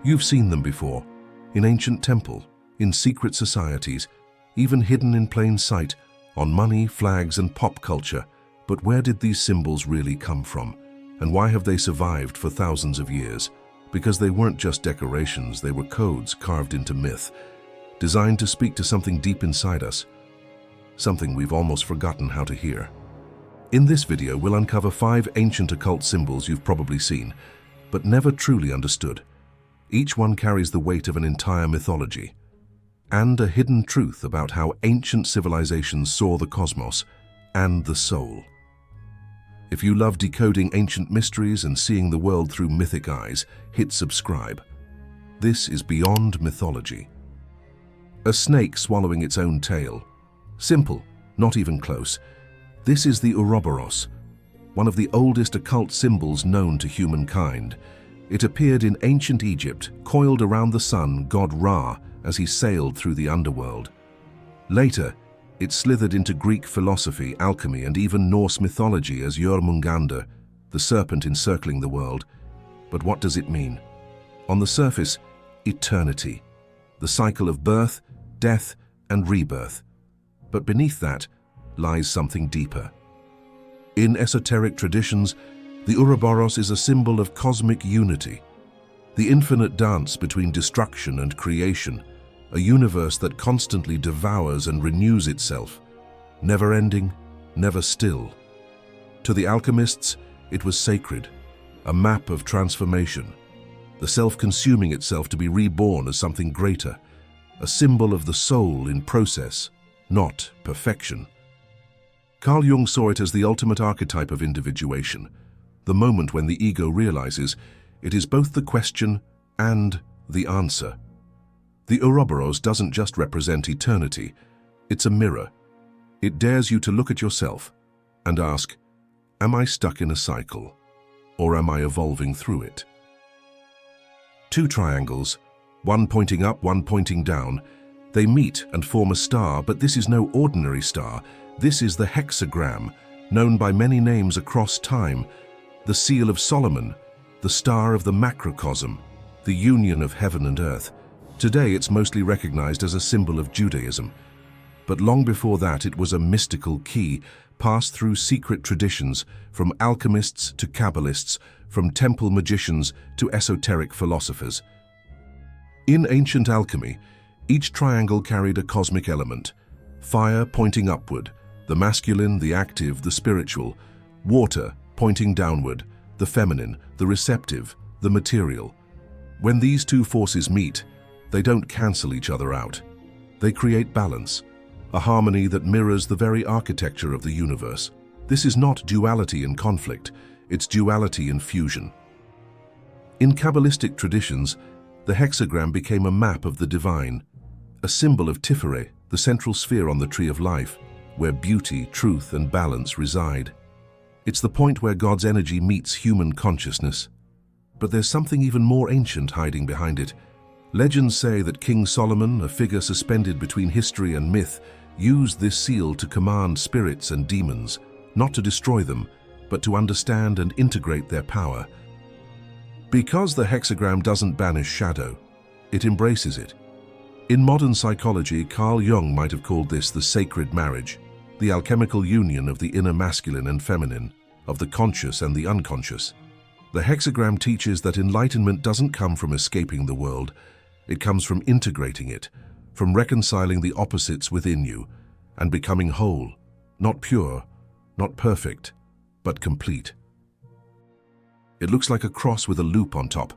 You've seen them before, in ancient temple, in secret societies, even hidden in plain sight, on money, flags, and pop culture. But where did these symbols really come from? And why have they survived for thousands of years? Because they weren't just decorations, they were codes carved into myth, designed to speak to something deep inside us, something we've almost forgotten how to hear. In this video, we'll uncover 5 ancient occult symbols you've probably seen, but never truly understood. Each one carries the weight of an entire mythology, and a hidden truth about how ancient civilizations saw the cosmos and the soul. If you love decoding ancient mysteries and seeing the world through mythic eyes, hit subscribe. This is Beyond Mythology. A snake swallowing its own tail. Simple, not even close. This is the Ouroboros, one of the oldest occult symbols known to humankind. It appeared in ancient Egypt, coiled around the sun god Ra as he sailed through the underworld. Later, it slithered into Greek philosophy, alchemy, and even Norse mythology as Jormungandr, the serpent encircling the world. But what does it mean? On the surface, eternity, the cycle of birth, death, and rebirth. But beneath that lies something deeper. In esoteric traditions, the Ouroboros is a symbol of cosmic unity, the infinite dance between destruction and creation, a universe that constantly devours and renews itself, never ending, never still. To the alchemists, it was sacred, a map of transformation, the self consuming itself to be reborn as something greater, a symbol of the soul in process, not perfection. Carl Jung saw it as the ultimate archetype of individuation, the moment when the ego realizes it is both the question and the answer. The Ouroboros doesn't just represent eternity, it's a mirror. It dares you to look at yourself and ask, am I stuck in a cycle, or am I evolving through it? 2 triangles, one pointing up, one pointing down. They meet and form a star, but this is no ordinary star. This is the Hexagram, known by many names across time. The Seal of Solomon, the star of the macrocosm, the union of heaven and earth. Today it's mostly recognized as a symbol of Judaism. But long before that it was a mystical key, passed through secret traditions, from alchemists to Kabbalists, from temple magicians to esoteric philosophers. In ancient alchemy, each triangle carried a cosmic element. Fire pointing upward, the masculine, the active, the spiritual. Water pointing downward, the feminine, the receptive, the material. When these 2 forces meet, they don't cancel each other out. They create balance, a harmony that mirrors the very architecture of the universe. This is not duality in conflict, it's duality in fusion. In Kabbalistic traditions, the hexagram became a map of the divine, a symbol of Tiferet, the central sphere on the tree of life, where beauty, truth, and balance reside. It's the point where God's energy meets human consciousness. But there's something even more ancient hiding behind it. Legends say that King Solomon, a figure suspended between history and myth, used this seal to command spirits and demons, not to destroy them, but to understand and integrate their power. Because the hexagram doesn't banish shadow, it embraces it. In modern psychology, Carl Jung might have called this the sacred marriage, the alchemical union of the inner masculine and feminine, of the conscious and the unconscious. The hexagram teaches that enlightenment doesn't come from escaping the world, it comes from integrating it, from reconciling the opposites within you, and becoming whole, not pure, not perfect, but complete. It looks like a cross with a loop on top,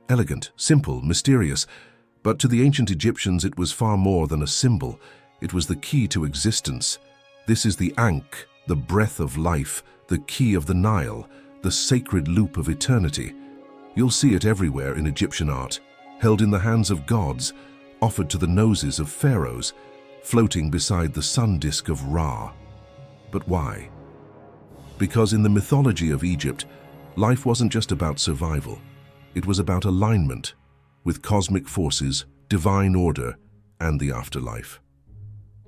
elegant, simple, mysterious, but to the ancient Egyptians it was far more than a symbol, it was the key to existence. This is the Ankh, the breath of life, the key of the Nile, the sacred loop of eternity. You'll see it everywhere in Egyptian art, held in the hands of gods, offered to the noses of pharaohs, floating beside the sun disk of Ra. But why? Because in the mythology of Egypt, life wasn't just about survival. It was about alignment with cosmic forces, divine order, and the afterlife.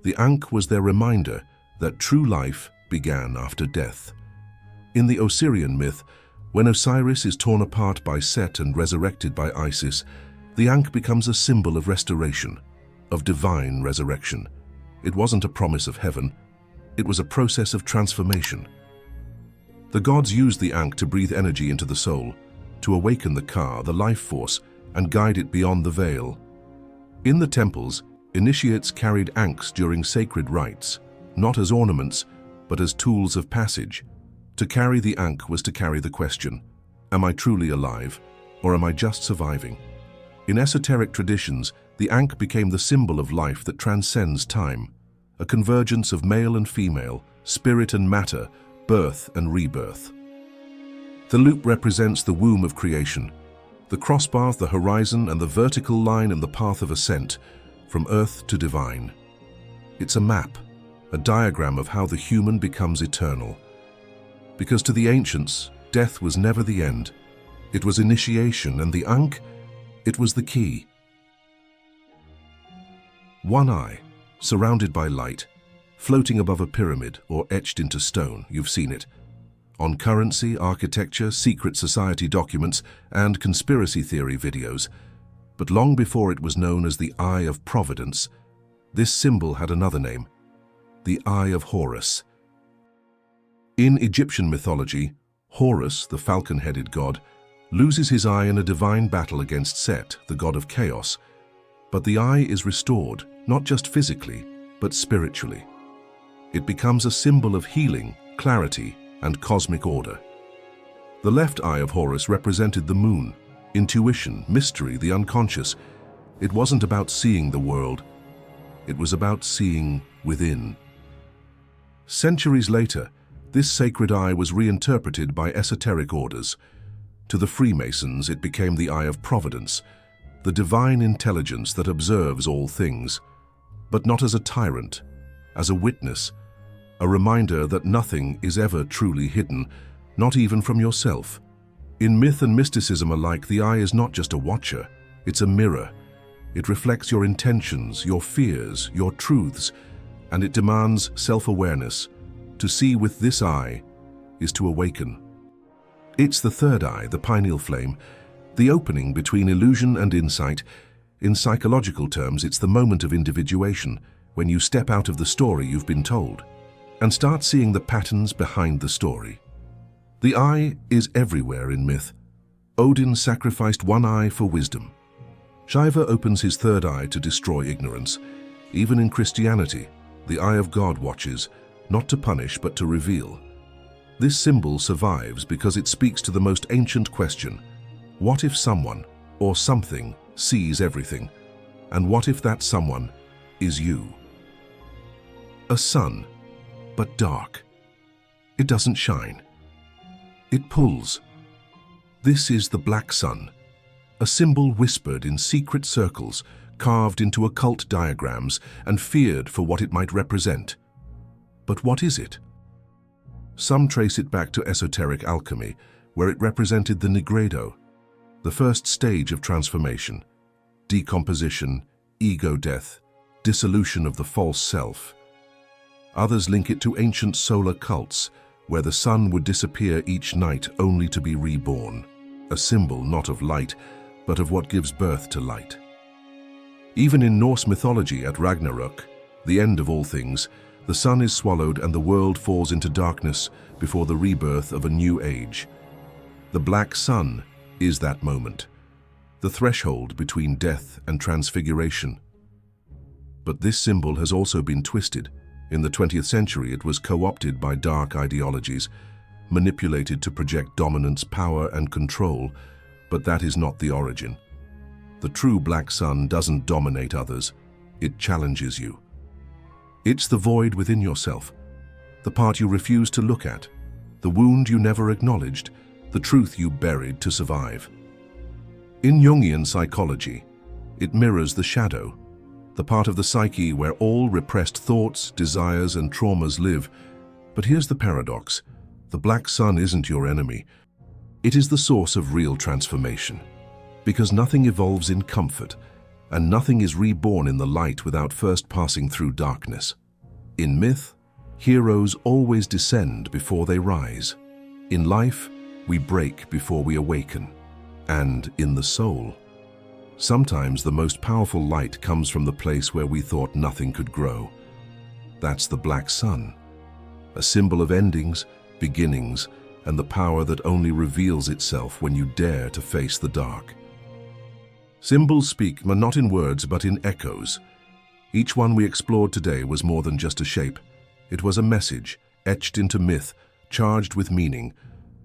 The Ankh was their reminder that true life began after death. In the Osirian myth, when Osiris is torn apart by Set and resurrected by Isis, the Ankh becomes a symbol of restoration, of divine resurrection. It wasn't a promise of heaven, it was a process of transformation. The gods used the Ankh to breathe energy into the soul, to awaken the Ka, the life force, and guide it beyond the veil. In the temples, initiates carried Ankhs during sacred rites, not as ornaments, but as tools of passage. To carry the Ankh was to carry the question, am I truly alive, or am I just surviving? In esoteric traditions, the Ankh became the symbol of life that transcends time, a convergence of male and female, spirit and matter, birth and rebirth. The loop represents the womb of creation, the crossbar, the horizon, and the vertical line in the path of ascent, from earth to divine. It's a map, a diagram of how the human becomes eternal. Because to the ancients, death was never the end. It was initiation, and the Ankh, it was the key. One eye, surrounded by light, floating above a pyramid or etched into stone, you've seen it. On currency, architecture, secret society documents, and conspiracy theory videos. But long before it was known as the Eye of Providence, this symbol had another name, the Eye of Horus. In Egyptian mythology, Horus, the falcon-headed god, loses his eye in a divine battle against Set, the god of chaos. But the eye is restored, not just physically, but spiritually. It becomes a symbol of healing, clarity, and cosmic order. The left eye of Horus represented the moon, intuition, mystery, the unconscious. It wasn't about seeing the world, it was about seeing within. Centuries later, this sacred eye was reinterpreted by esoteric orders. To the Freemasons, it became the Eye of Providence, the divine intelligence that observes all things, but not as a tyrant, as a witness, a reminder that nothing is ever truly hidden, not even from yourself. In myth and mysticism alike, the eye is not just a watcher, it's a mirror. It reflects your intentions, your fears, your truths, and it demands self-awareness. To see with this eye is to awaken. It's the third eye, the pineal flame, the opening between illusion and insight. In psychological terms, it's the moment of individuation, when you step out of the story you've been told and start seeing the patterns behind the story. The eye is everywhere in myth. Odin sacrificed one eye for wisdom. Shiva opens his third eye to destroy ignorance. Even in Christianity, the eye of God watches, not to punish but to reveal. This symbol survives because it speaks to the most ancient question: what if someone or something sees everything? And what if that someone is you? A sun, but dark. It doesn't shine. It pulls. This is the black sun, a symbol whispered in secret circles, carved into occult diagrams, and feared for what it might represent. But what is it? Some trace it back to esoteric alchemy, where it represented the nigredo, the first stage of transformation, decomposition, ego death, dissolution of the false self. Others link it to ancient solar cults, where the sun would disappear each night only to be reborn, a symbol not of light, but of what gives birth to light. Even in Norse mythology at Ragnarok, the end of all things, the sun is swallowed and the world falls into darkness before the rebirth of a new age. The black sun is that moment, the threshold between death and transfiguration. But this symbol has also been twisted. In the 20th century, it was co-opted by dark ideologies, manipulated to project dominance, power, and control, but that is not the origin. The true black sun doesn't dominate others, it challenges you. It's the void within yourself, the part you refuse to look at, the wound you never acknowledged, the truth you buried to survive. In Jungian psychology, it mirrors the shadow, the part of the psyche where all repressed thoughts, desires, and traumas live. But here's the paradox. The black sun isn't your enemy. It is the source of real transformation. Because nothing evolves in comfort, and nothing is reborn in the light without first passing through darkness. In myth, heroes always descend before they rise. In life, we break before we awaken. And in the soul, Sometimes the most powerful light comes from the place where we thought nothing could grow. That's the black sun, a symbol of endings, beginnings, and the power that only reveals itself when you dare to face the dark. Symbols speak, not in words but in echoes. Each one we explored today was more than just a shape. It was a message, etched into myth, charged with meaning,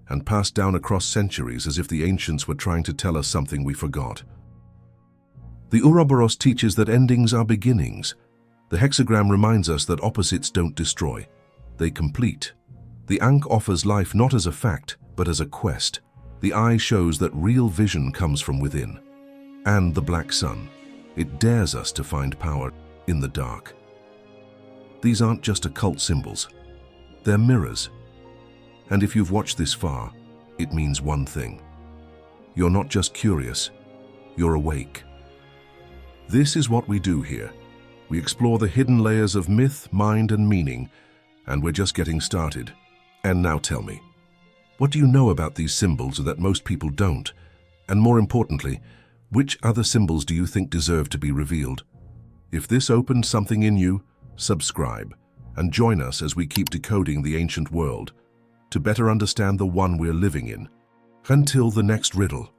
and passed down across centuries as if the ancients were trying to tell us something we forgot. The Ouroboros teaches that endings are beginnings. The hexagram reminds us that opposites don't destroy, they complete. The Ankh offers life not as a fact, but as a quest. The eye shows that real vision comes from within. And the black sun, it dares us to find power in the dark. These aren't just occult symbols, they're mirrors. And if you've watched this far, it means one thing. You're not just curious, you're awake. This is what we do here. We explore the hidden layers of myth, mind, and meaning, and we're just getting started. And now tell me, what do you know about these symbols that most people don't? And more importantly, which other symbols do you think deserve to be revealed? If this opened something in you, subscribe and join us as we keep decoding the ancient world to better understand the one we're living in. Until the next riddle.